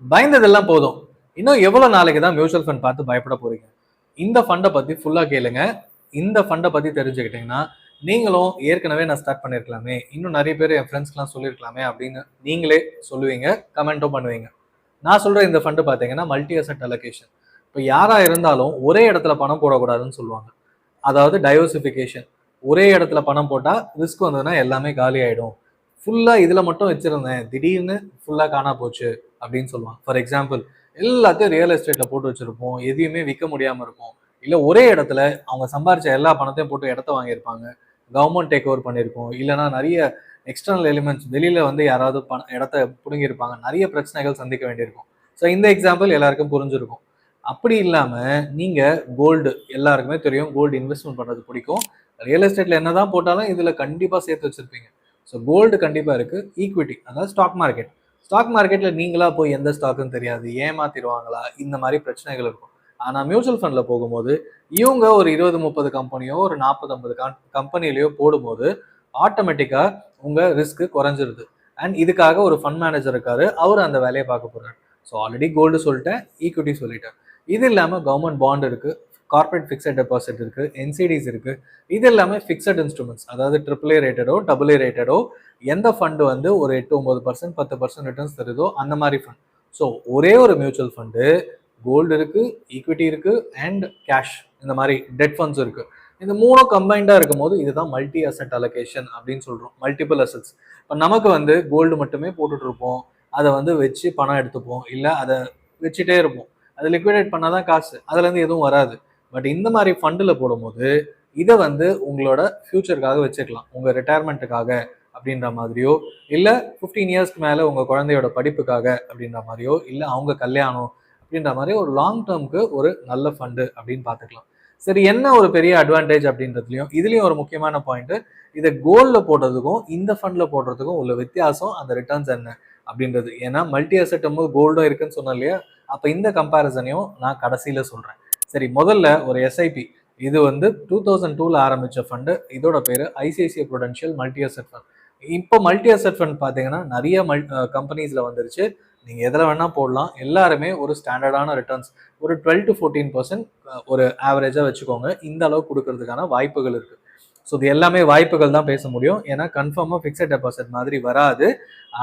பயந்ததெல்லாம் போதும். இன்னும் எவ்வளவு நாளைக்கு தான் மியூச்சுவல் ஃபண்ட் பார்த்து பயப்பட போறீங்க? இந்த ஃபண்டை பத்தி ஃபுல்லா கேளுங்க. இந்த ஃபண்டை பத்தி தெரிஞ்சுக்கிட்டீங்கன்னா நீங்களும் ஏற்கனவே நான் ஸ்டார்ட் பண்ணிருக்கலாமே, இன்னும் நிறைய பேர் என் ஃப்ரெண்ட்ஸ்க்குலாம் சொல்லியிருக்கலாமே அப்படின்னு நீங்களே சொல்லுவீங்க, கமெண்ட்டும் பண்ணுவீங்க. நான் சொல்ற இந்த ஃபண்டு பார்த்தீங்கன்னா மல்டி அசெட் அலோகேஷன். இப்போ யாரா இருந்தாலும் ஒரே இடத்துல பணம் போடக்கூடாதுன்னு சொல்லுவாங்க. அதாவது டைவர்சிஃபிகேஷன். ஒரே இடத்துல பணம் போட்டா ரிஸ்க் வந்ததுன்னா எல்லாமே காலி ஆயிடும். ஃபுல்லா இதுல மட்டும் வச்சிருந்தேன், திடீர்னு ஃபுல்லா காணா போச்சு அப்படின்னு சொல்லுவாங்க. ஃபார் எக்ஸாம்பிள், எல்லாத்தையும் ரியல் எஸ்டேட்ல போட்டு வச்சிருப்போம், எதையுமே விற்க முடியாம இருக்கும். இல்ல ஒரே இடத்துல அவங்க சம்பாரிச்ச எல்லா பணத்தையும் போட்டு இடத்த வாங்கியிருப்பாங்க, கவர்மெண்ட் டேக் ஓவர் பண்ணியிருக்கோம், இல்லைன்னா நிறைய எக்ஸ்டர்னல் எலிமெண்ட்ஸ் வெளியில வந்து யாராவது இடத்த பிடுங்கியிருப்பாங்க, நிறைய பிரச்சனைகள் சந்திக்க வேண்டியிருக்கும். ஸோ இந்த எக்ஸாம்பிள் எல்லாருக்கும் புரிஞ்சிருக்கும். அப்படி இல்லாம நீங்க கோல்டு, எல்லாருக்குமே தெரியும் கோல்டு இன்வெஸ்ட்மெண்ட் பண்றது பிடிக்கும். ரியல் எஸ்டேட்ல என்னதான் போட்டாலும் இதுல கண்டிப்பா சேர்த்து வச்சிருப்பீங்க. ஸோ கோல்டு கண்டிப்பா இருக்கு. ஈக்விட்டி, அதாவது ஸ்டாக் மார்க்கெட். ஸ்டாக் மார்க்கெட்ல நீங்களா போய் எந்த ஸ்டாக்குன்னு தெரியாது, ஏமாத்திடுவாங்களா, இந்த மாதிரி பிரச்சனைகள் இருக்கும். ஆனா மியூச்சுவல் ஃபண்ட்ல போகும்போது இவங்க ஒரு 20-30 கம்பெனியோ ஒரு 40-50 கம்பெனிலையோ போடும்போது ஆட்டோமேட்டிக்கா உங்க ரிஸ்க் குறைஞ்சிருது. அண்ட் இதுக்காக ஒரு ஃபண்ட் மேனேஜர் இருக்காரு, அவர் அந்த வேலையை பார்க்க போறாரு. ஸோ ஆல்ரெடி கோல்டு சொல்லிட்டேன், ஈக்விட்டி சொல்லிட்டேன். இது இல்லாம கவர்மெண்ட் பாண்ட் இருக்கு, கார்பரேட் ஃபிக்ஸட் டெபாசிட் இருக்கு, என்சிடிஸ் இருக்கு. இது எல்லாமே ஃபிக்ஸட் இன்ஸ்ட்ருமெண்ட்ஸ், அதாவது AAA ரேட்டடோ AA ரேட்டடோ எந்த ஃபண்டு வந்து ஒரு 8-9% 10% ரிட்டர்ன்ஸ் தருதோ அந்த மாதிரி ஃபண்ட். ஸோ ஒரே ஒரு மியூச்சுவல் ஃபண்டு கோல்டு இருக்கு, ஈக்விட்டி இருக்கு, அண்ட் கேஷ், இந்த மாதிரி டெட் ஃபண்ட்ஸ் இருக்கு. இந்த மூணும் கம்பைண்டா இருக்கும் போது இதுதான் மல்டி அசெட் அலோகேஷன் அப்படின்னு சொல்றோம். Multiple assets. இப்போ நமக்கு வந்து கோல்டு மட்டுமே போட்டுட்டு இருப்போம், அதை வந்து வச்சு பணம் எடுத்துப்போம், இல்லை அதை வச்சுட்டே இருப்போம். அது லிக்விடேட் பண்ணாதான் காசு, அதுல இருந்து எதுவும் வராது. பட் இந்த மாதிரி ஃபண்டில் போடும்போது இதை வந்து உங்களோட ஃபியூச்சருக்காக வச்சுக்கலாம், உங்க ரிட்டையர்மெண்ட்டுக்காக அப்படின்ற மாதிரியோ, இல்லை 15 இயர்ஸ்க்கு மேலே உங்க குழந்தையோட படிப்புக்காக அப்படின்ற மாதிரியோ, இல்லை அவங்க கல்யாணம் அப்படின்ற மாதிரி ஒரு லாங் டேர்முக்கு ஒரு நல்ல ஃபண்டு அப்படின்னு பார்த்துக்கலாம். சரி, என்ன ஒரு பெரிய அட்வான்டேஜ் அப்படின்றதுலையும் இதுலயும் ஒரு முக்கியமான பாயிண்ட், இதை கோல்ட்ல போடுறதுக்கும் இந்த ஃபண்ட்ல போடுறதுக்கும் உள்ள வித்தியாசம், அந்த ரிட்டர்ன்ஸ் என்ன அப்படின்றது. ஏன்னா மல்டி அசெட் கோல்டும் இருக்குன்னு சொன்னோம் இல்லையா, அப்ப இந்த கம்பேரிசனையும் நான் கடைசியில சொல்றேன். சரி, முதல்ல ஒரு எஸ்ஐபி. இது வந்து 2002ல ஆரம்பிச்ச ஃபண்டு. இதோட பேரு ICICI Prudential multi asset fund. இப்போ மல்டி அசெட் ஃபண்ட் பாத்தீங்கன்னா நிறைய கம்பெனிஸ்ல வந்துருச்சு. நீங்க எதில் வேணா போடலாம். எல்லாருமே ஒரு ஸ்டாண்டர்டான ரிட்டர்ன்ஸ் ஒரு 12-14% ஒரு ஆவரேஜா வச்சுக்கோங்க, இந்த அளவு கொடுக்கறதுக்கான வாய்ப்புகள் இருக்கு. ஸோ இது எல்லாமே வாய்ப்புகள் தான் பேச முடியும், ஏன்னா கன்ஃபார்மா ஃபிக்ஸட் டெபாசிட் மாதிரி வராது.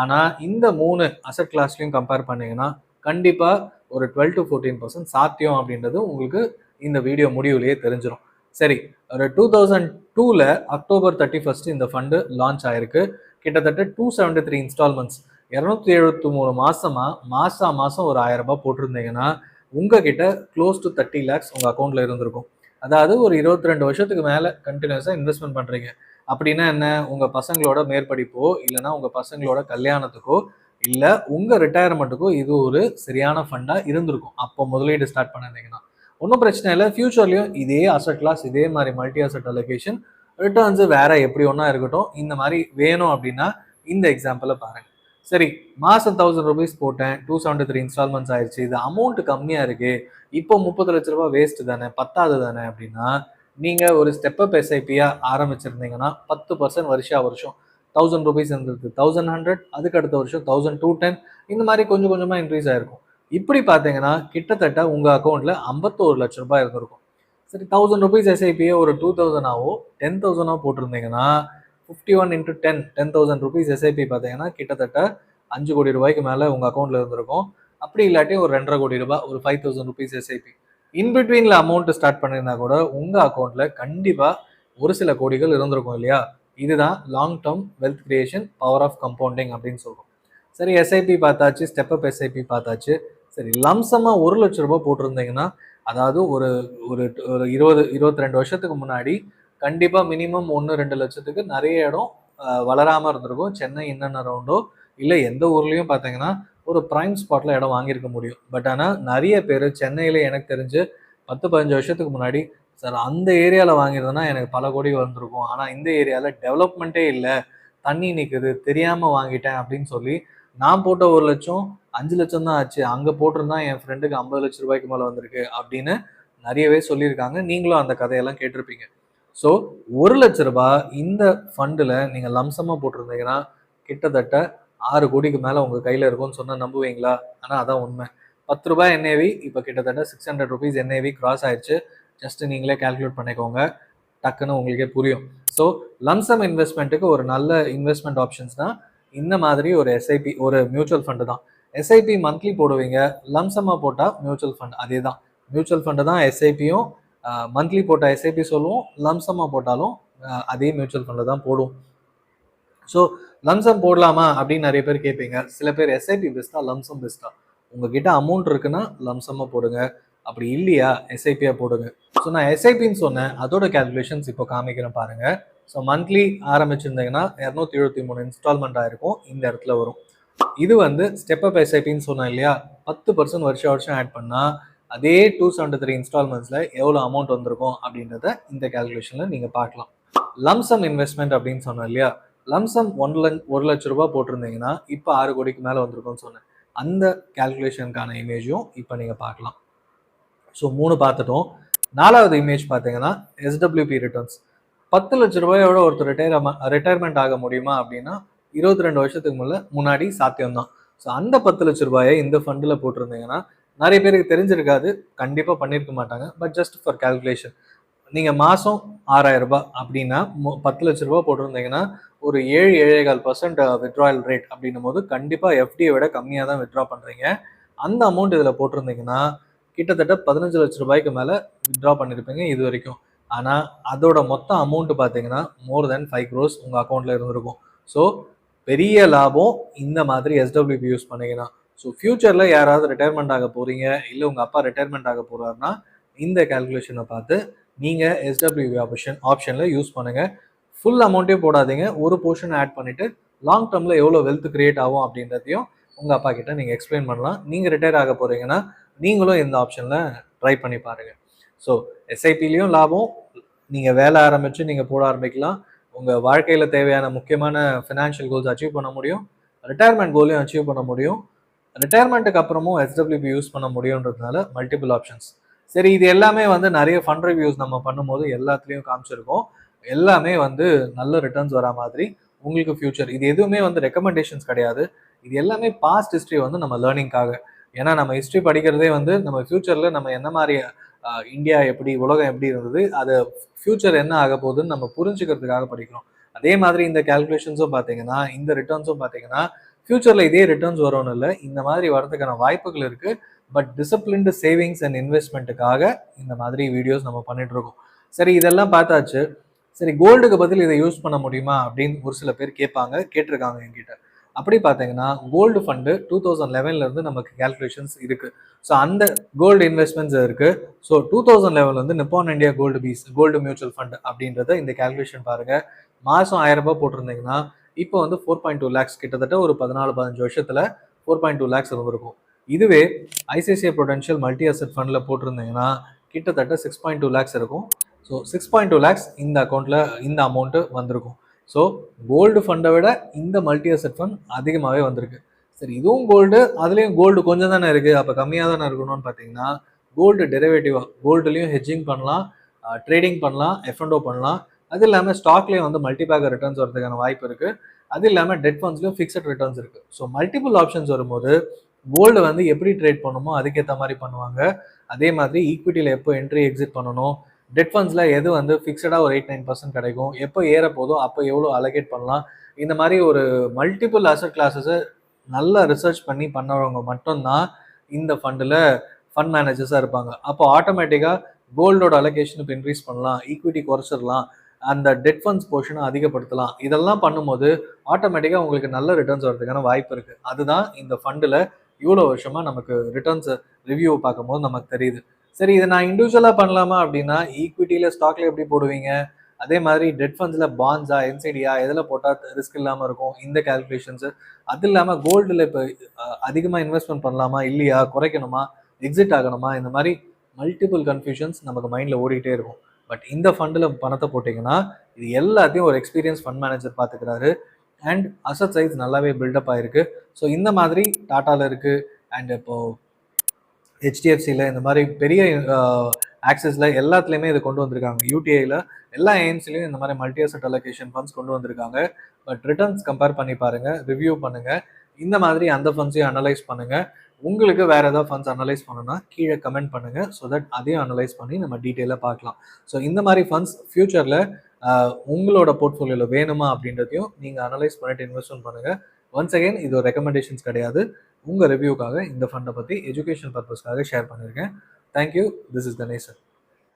ஆனா இந்த 3 அசெட் கிளாஸ்லையும் கம்பேர் பண்ணீங்கன்னா கண்டிப்பா ஒரு 12-14% சாத்தியம் அப்படின்றது உங்களுக்கு இந்த வீடியோ முடிவுலயே தெரிஞ்சிடும். சரி, ஒரு 2002ல October 31 இந்த ஃபண்டு லான்ச் ஆயிருக்கு. கிட்டத்தட்ட 273 இன்ஸ்டால்மெண்ட்ஸ், 273 மாசமா மாசம் ஒரு 1000 ரூபாய் போட்டிருந்தீங்கன்னா உங்ககிட்ட க்ளோஸ் டு 30 lakhs உங்க அக்கௌண்ட்ல இருந்திருக்கும். அதாவது ஒரு 22 வருஷத்துக்கு மேல கண்டினியூஸா இன்வெஸ்ட்மெண்ட் பண்றீங்க அப்படின்னா என்ன, உங்க பசங்களோட மேற்படிப்போ இல்லைன்னா உங்க பசங்களோட கல்யாணத்துக்கோ இல்ல உங்க ரிட்டையர்மெண்ட்டுக்கோ இது ஒரு சரியான ஃபண்டா இருந்திருக்கும். அப்போ முதலீடு ஸ்டார்ட் பண்ணிருந்தீங்கன்னா ஒன்றும் பிரச்சனை இல்லை. ஃபியூச்சர்லயும் இதே அசெட் கிளாஸ், இதே மாதிரி மல்டி அசெட் அலோகேஷன், ரிட்டர்ன்ஸ் வேற எப்படி ஒன்றா இருக்கட்டும், இந்த மாதிரி வேணும் அப்படின்னா இந்த எக்ஸாம்பிளை பாருங்க. சரி, மாசம் 1000 rupees போட்டேன், 273 இன்ஸ்டால்மெண்ட்ஸ் ஆயிடுச்சு, இது அமௌண்ட் கம்மியா இருக்கு, இப்போ 30 லட்ச ரூபாய் வேஸ்ட் தானே, பத்தாது தானே அப்படின்னா நீங்க ஒரு ஸ்டெப் அப் எஸ்ஐபியா ஆரம்பிச்சிருந்தீங்கன்னா 10% வருஷம் 1000 rupees இருந்தது 1100, அதுக்கு அடுத்த வருஷம் 1210, இந்த மாதிரி கொஞ்சம் கொஞ்சமா இன்க்ரீஸ் ஆயிருக்கும். இப்படி பாத்தீங்கன்னா கிட்டத்தட்ட உங்க அக்கௌண்ட்ல 51 லட்சம் ரூபாய் இருந்திருக்கும். சரி, 1000 rupees எஸ்ஐபியை ஒரு 2000 10,000 போட்டிருந்தீங்கன்னா 51 into 10, 10,000 rupees எஸ்ஐபி பார்த்தீங்கன்னா கிட்டத்தட்ட 5 கோடி ரூபாய்க்கு மேலே உங்கள் அக்கௌண்ட்டில் இருந்திருக்கும். அப்படி இல்லாட்டி ஒரு 2.5 கோடி ரூபாய், ஒரு 5,000 rupees எஸ்ஐபி இன்பிட்வீனில் அமௌண்ட் ஸ்டார்ட் பண்ணியிருந்தா கூட உங்கள் அக்கௌண்ட்டில் கண்டிப்பாக ஒரு சில கோடிகள் இருந்திருக்கும் இல்லையா. இதுதான் long term wealth creation, power of compounding அப்படின்னு சொல்கிறோம். சரி, எஸ்ஐபி பார்த்தாச்சு, ஸ்டெப் அப் எஸ்ஐபி பார்த்தாச்சு. சரி, லம்சமாக 1 லட்சம் ரூபாய் போட்டிருந்தீங்கன்னா, அதாவது ஒரு ஒரு 22 வருஷத்துக்கு முன்னாடி கண்டிப்பா மினிமம் 1-2 லட்சத்துக்கு நிறைய இடம் வளராம இருந்திருக்கும். சென்னை இன்னன் அரௌண்டோ இல்லை எந்த ஊர்லயும் பார்த்தீங்கன்னா ஒரு பிரைம் ஸ்பாட்ல இடம் வாங்கியிருக்க முடியும். பட் ஆனால் நிறைய பேர் சென்னையில எனக்கு தெரிஞ்சு 10-15 வருஷத்துக்கு முன்னாடி, சார் அந்த ஏரியாவில் வாங்கியிருந்தேன்னா எனக்கு பல கோடி வந்திருக்கும், ஆனால் இந்த ஏரியாவில் டெவலப்மெண்ட்டே இல்லை, தண்ணி நிற்குது, தெரியாமல் வாங்கிட்டேன் அப்படின்னு சொல்லி நான் போட்ட 1 லட்சம் 5 லட்சம் தான் ஆச்சு, அங்கே போட்டிருந்தா என் ஃப்ரெண்டுக்கு 50 லட்சம் ரூபாய்க்கு மேலே வந்திருக்கு அப்படின்னு நிறையவே சொல்லியிருக்காங்க. நீங்களும் அந்த கதையெல்லாம் கேட்டிருப்பீங்க. ஸோ 1 லட்ச ரூபாய் இந்த ஃபண்டில் நீங்கள் லம்சமாக போட்டிருந்தீங்கன்னா கிட்டத்தட்ட 6 கோடிக்கு மேலே உங்கள் கையில் இருக்கும்னு சொன்னால் நம்புவீங்களா? ஆனால் அதான் உண்மை. 10 ரூபாய் என்ஏவி இப்போ கிட்டத்தட்ட 600 rupees என்ஏவி கிராஸ் ஆயிடுச்சு. ஜஸ்ட் நீங்களே கால்குலேட் பண்ணிக்கோங்க, டக்குன்னு உங்களுக்கே புரியும். ஸோ லம்சம் இன்வெஸ்ட்மெண்ட்டுக்கு ஒரு நல்ல இன்வெஸ்ட்மெண்ட் ஆப்ஷன்ஸ்னால் இந்த மாதிரி ஒரு எஸ்ஐபி, ஒரு மியூச்சுவல் ஃபண்டு தான். எஸ்ஐபி மந்த்லி போடுவீங்க, லம்சமாக போட்டால் மியூச்சுவல் ஃபண்ட். அதே தான், மியூச்சுவல் ஃபண்டு தான் எஸ்ஐபியும். மந்த்லி போட்ட எஸ்ஐபி சொல்லுவோம், லம்சமாக போட்டாலும் அதே மியூச்சுவல் ஃபண்டு தான் போடுவோம். ஸோ லம்சம் போடலாமா அப்படின்னு நிறைய பேர் கேட்பீங்க. சில பேர் எஸ்ஐபி பெஸ்ட்டா லம்சம் பெஸ்ட்டா? உங்ககிட்ட அமௌண்ட் இருக்குன்னா லம்சமாக போடுங்க, அப்படி இல்லையா எஸ்ஐபியாக போடுங்க. ஸோ நான் எஸ்ஐபின்னு சொன்னேன், அதோட கேல்குலேஷன்ஸ் இப்போ காமிக்கிறேன் பாருங்க. ஸோ மந்த்லி ஆரம்பிச்சிருந்தீங்கன்னா 273 இன்ஸ்டால்மெண்ட் ஆயிருக்கும், இந்த இடத்துல வரும். இது வந்து ஸ்டெப் அப் எஸ்ஐபின்னு சொன்னேன் இல்லையா, 10% வருஷம் ஆட் பண்ணால் அதே 273 இன்ஸ்டால்மெண்ட்ஸில் எவ்வளோ அமௌண்ட் வந்திருக்கும் அப்படின்றத இந்த கேல்குலேஷனில் நீங்கள் பார்க்கலாம். லம்சம் இன்வெஸ்ட்மெண்ட் அப்படின்னு சொன்னேன் இல்லையா, லம்சம் 1 லட்ச ரூபாய் போட்டிருந்தீங்கன்னா இப்போ 6 கோடிக்கு மேலே வந்திருக்கும்னு சொன்னேன். அந்த கேல்குலேஷனுக்கான இமேஜும் இப்போ நீங்கள் பார்க்கலாம். ஸோ 3 பார்த்துட்டோம். 4வது இமேஜ் பார்த்தீங்கன்னா எஸ்டபிள்யூபி ரிட்டர்ன்ஸ். 10 லட்ச ரூபாயோட ஒருத்தர் ரிட்டையர்மெண்ட் ஆக முடியுமா அப்படின்னா 22 வருஷத்துக்கு முன்னாடி சாத்தியம்தான். ஸோ அந்த 10 லட்ச ரூபாயை இந்த ஃபண்டில் போட்டிருந்தீங்கன்னா நிறைய பேருக்கு தெரிஞ்சிருக்காது, கண்டிப்பாக பண்ணியிருக்க மாட்டாங்க. பட் ஜஸ்ட் ஃபார் கேல்குலேஷன், நீங்கள் மாதம் 6000 ரூபாய் அப்படின்னா 10 லட்ச ரூபாய் போட்டிருந்தீங்கன்னா ஒரு 7-7.25% வித்ட்ராயல் ரேட் அப்படின்னும் போது கண்டிப்பாக எஃப்டியை விட கம்மியாக தான் வித்ட்ரா பண்ணுறீங்க. அந்த அமௌண்ட் இதில் போட்டிருந்தீங்கன்னா கிட்டத்தட்ட 15 லட்ச ரூபாய்க்கு மேலே வித்ட்ரா பண்ணியிருப்பீங்க இது வரைக்கும். ஆனால் அதோட மொத்த அமௌண்ட் பார்த்தீங்கன்னா மோர் தென் 5 crores உங்கள் அக்கௌண்ட்டில் இருந்திருக்கும். ஸோ பெரிய லாபம் இந்த மாதிரி எஸ்டபிள்யூபி யூஸ் பண்ணீங்கன்னா. ஸோ ஃபியூச்சரில் யாராவது ரிட்டையர்மெண்ட் ஆக போகிறீங்க, இல்லை உங்கள் அப்பா ரிட்டையர்மெண்ட் ஆக போகிறாருன்னா இந்த கேல்குலேஷனை பார்த்து நீங்கள் எஸ்டபிள்யூபி ஆப்ஷனில் யூஸ் பண்ணுங்கள். ஃபுல் அமௌண்ட்டே போடாதீங்க, ஒரு போர்ஷன் ஆட் பண்ணிவிட்டு லாங் டேர்மில் எவ்வளோ வெல்த் கிரியேட் ஆகும் அப்படின்றதையும் உங்கள் அப்பா கிட்ட நீங்கள் எக்ஸ்பிளைன் பண்ணலாம். நீங்கள் ரிட்டையர் ஆக போகிறீங்கன்னா நீங்களும் இந்த ஆப்ஷனில் ட்ரை பண்ணி பாருங்கள். ஸோ எஸ்ஐபிலையும் லாபம், நீங்கள் வேலை ஆரம்பித்து நீங்கள் போட ஆரம்பிக்கலாம். உங்கள் வாழ்க்கையில் தேவையான முக்கியமான ஃபினான்ஷியல் கோல்ஸ் அச்சீவ் பண்ண முடியும், ரிட்டையர்மெண்ட் கோலையும் அச்சீவ் பண்ண முடியும், ரிட்டையர்மெண்ட்டுக்கு அப்புறமும் எஸ்டபிள்யூபி யூஸ் பண்ண முடியுன்றதுனால மல்டிபிள் ஆப்ஷன்ஸ். சரி, இது எல்லாமே வந்து நிறைய ஃபண்ட் ரிவ்யூஸ் நம்ம பண்ணும்போது எல்லாத்துலேயும் காமிச்சிருக்கோம். எல்லாமே வந்து நல்ல ரிட்டர்ன்ஸ் வரா மாதிரி உங்களுக்கு ஃபியூச்சர். இது எதுவுமே வந்து ரெக்கமெண்டேஷன்ஸ் கிடையாது, இது எல்லாமே பாஸ்ட் ஹிஸ்ட்ரி வந்து நம்ம லேர்னிங்காக. ஏன்னா நம்ம ஹிஸ்ட்ரி படிக்கிறதே வந்து நம்ம ஃபியூச்சரில் நம்ம என்ன மாதிரி இந்தியா எப்படி, உலகம் எப்படி இருந்தது, அது ஃபியூச்சர் என்ன ஆக போகுதுன்னு நம்ம புரிஞ்சுக்கிறதுக்காக படிக்கிறோம். அதே மாதிரி இந்த கேல்குலேஷன்ஸும் பார்த்தீங்கன்னா, இந்த ரிட்டர்ன்ஸும் பார்த்தீங்கன்னா ஃபியூச்சரில் இதே ரிட்டர்ன்ஸ் வரும்னு இல்லை, இந்த மாதிரி வரதுக்கான வாய்ப்புகள் இருக்குது. பட் டிசிப்ளின்டு சேவிங்ஸ் அண்ட் இன்வெஸ்ட்மெண்ட்டுக்காக இந்த மாதிரி வீடியோஸ் நம்ம பண்ணிட்டு இருக்கோம். சரி, இதெல்லாம் பார்த்தாச்சு. சரி, கோல்டுக்கு பதில் இதை யூஸ் பண்ண முடியுமா அப்படின்னு ஒரு சில பேர் கேட்டிருக்காங்க என்கிட்ட. அப்படி பார்த்தீங்கன்னா கோல்டு ஃபண்டு 2011 நமக்கு கேல்குலேஷன்ஸ் இருக்குது. ஸோ அந்த கோல்டு இன்வெஸ்ட்மெண்ட்ஸ் இருக்குது. So 2011 Nippon India gold mutual fund அப்படின்றத இந்த கேல்குலேஷன் பாருங்கள். மாதம் 1000 ரூபாய் போட்டிருந்தீங்கன்னா இப்போ வந்து 4.2 lakhs, கிட்டத்தட்ட ஒரு 14-15 வருஷத்தில் 4.2 lakhs இருந்திருக்கும். இதுவே ஐசிஐசிஐ ப்ரூடென்ஷியல் மல்டி அசெட் ஃபண்டில் போட்டிருந்தீங்கன்னா கிட்டத்தட்ட 6.2 lakhs இருக்கும். ஸோ 6.2 lakhs இந்த அக்கௌண்ட்டில் இந்த அமௌண்ட்டு வந்திருக்கும். ஸோ கோல்டு ஃபண்டை விட இந்த மல்டி அசெட் ஃபண்ட் அதிகமாகவே வந்திருக்கு. சரி, இதுவும் கோல்டு, அதுலேயும் கோல்டு கொஞ்சம் தானே இருக்குது, அப்போ கம்மியாக தானே இருக்கணும்னு பார்த்தீங்கன்னா கோல்டு டெரிவேட்டிவாக கோல்டுலேயும் ஹெட்ஜிங் பண்ணலாம், ட்ரேடிங் பண்ணலாம், எஃப்என்டோ பண்ணலாம். அது இல்லாமல் ஸ்டாக்லேயும் வந்து மல்டிபேக்கர் ரிட்டர்ன்ஸ் வரதுக்கான வாய்ப்பு இருக்குது. அது இல்லாமல் டெட் ஃபண்ட்ஸ்லையும் ஃபிக்ஸட் ரிட்டர்ன்ஸ் இருக்குது. ஸோ மல்டிபிள் ஆப்ஷன்ஸ் வரும்போது கோல்டு வந்து எப்படி ட்ரேட் பண்ணணுமோ அதுக்கேற்ற மாதிரி பண்ணுவாங்க. அதே மாதிரி ஈக்விட்டியில் எப்போ என்ட்ரி எக்ஸிட் பண்ணணும், டெட் ஃபண்ட்ஸில் எது வந்து ஃபிக்ஸடாக ஒரு 8-9% கிடைக்கும், எப்போ ஏற போதோ அப்போ எவ்வளோ அலோகேட் பண்ணலாம், இந்த மாதிரி ஒரு மல்டிபிள் அசட் கிளாஸஸை நல்லா ரிசர்ச் பண்ணி பண்ணவங்க மட்டும்தான் இந்த ஃபண்டில் ஃபண்ட் மேனேஜர்ஸாக இருப்பாங்க. அப்போ ஆட்டோமேட்டிக்காக கோல்டோட அலோகேஷன் இப்போ இன்க்ரீஸ் பண்ணலாம், ஈக்விட்டி குறைச்சிடலாம், அந்த டெட் ஃபண்ட்ஸ் போர்ஷனை அதிகப்படுத்தலாம். இதெல்லாம் பண்ணும்போது ஆட்டோமேட்டிக்காக உங்களுக்கு நல்ல ரிட்டர்ன்ஸ் வரதுக்கான வாய்ப்பு இருக்குது. அதுதான் இந்த ஃபண்டில் இவ்வளோ வருஷமாக நமக்கு ரிட்டர்ன்ஸ் ரிவ்யூ பார்க்கும்போது நமக்கு தெரியுது. சரி, இதை நான் இண்டிவிஜுவலாக பண்ணலாமா அப்படின்னா ஈக்விட்டியில் ஸ்டாக்ல எப்படி போடுவீங்க, அதே மாதிரி டெட் ஃபண்ட்ஸில் பாண்ட்ஸா என்சிடியா எதில் போட்டால் ரிஸ்க் இல்லாமல் இருக்கும், இந்த கேல்குலேஷன்ஸு. அது இல்லாமல் கோல்டில் இப்போ அதிகமாக இன்வெஸ்ட்மெண்ட் பண்ணலாமா இல்லையா, குறைக்கணுமா, எக்ஸிட் ஆகணுமா, இந்த மாதிரி மல்டிபிள் கன்ஃபியூஷன்ஸ் நமக்கு மைண்டில் ஓடிட்டே இருக்கும். பட் இந்த ஃபண்டில் பணத்தை போட்டிங்கன்னா இது எல்லாத்தையும் ஒரு எக்ஸ்பீரியன்ஸ் ஃபண்ட் மேனேஜர் பார்த்துக்கிறாரு. அண்ட் அசட் சைஸ் நல்லாவே பில்டப் ஆகிருக்கு. ஸோ இந்த மாதிரி டாட்டாவில் இருக்குது, அண்ட் இப்போது ஹெச்டிஎஃப்சியில், இந்த மாதிரி பெரிய ஆக்சிஸில் எல்லாத்துலேயுமே இது கொண்டு வந்திருக்காங்க. யூடிஐயில் எல்லா ஏஎம்சிலையும் இந்த மாதிரி மல்டி அசட் அலோகேஷன் ஃபண்ட்ஸ் கொண்டு வந்திருக்காங்க. பட் ரிட்டர்ன்ஸ் கம்பேர் பண்ணி பாருங்க, ரிவ்யூ பண்ணுங்க. இந்த மாதிரி அந்த ஃபண்ட்ஸையும் அனலைஸ் பண்ணுங்க. உங்களுக்கு வேற ஏதாவது ஃபண்ட்ஸ் அனலைஸ் பண்ணணும்னா கீழே கமெண்ட் பண்ணுங்க. ஸோ தட் அதையும் அனலைஸ் பண்ணி நம்ம டீட்டெயிலாக பார்க்கலாம். ஸோ இந்த மாதிரி ஃபண்ட்ஸ் ஃபியூச்சரில் உங்களோட போர்ட்ஃபோலியோல வேணுமா அப்படின்றதையும் நீங்கள் அனலைஸ் பண்ணிட்டு இன்வெஸ்ட்மெண்ட் பண்ணுங்க. ஒன்ஸ் அகைன் இது ஒரு ரெக்கமெண்டேஷன்ஸ் கிடையாது. உங்கள் ரிவ்யூக்காக இந்த ஃபண்டை பற்றி எஜுகேஷன் பர்பஸ்க்காக ஷேர் பண்ணியிருக்கேன். தேங்க்யூ. This is Ganesan.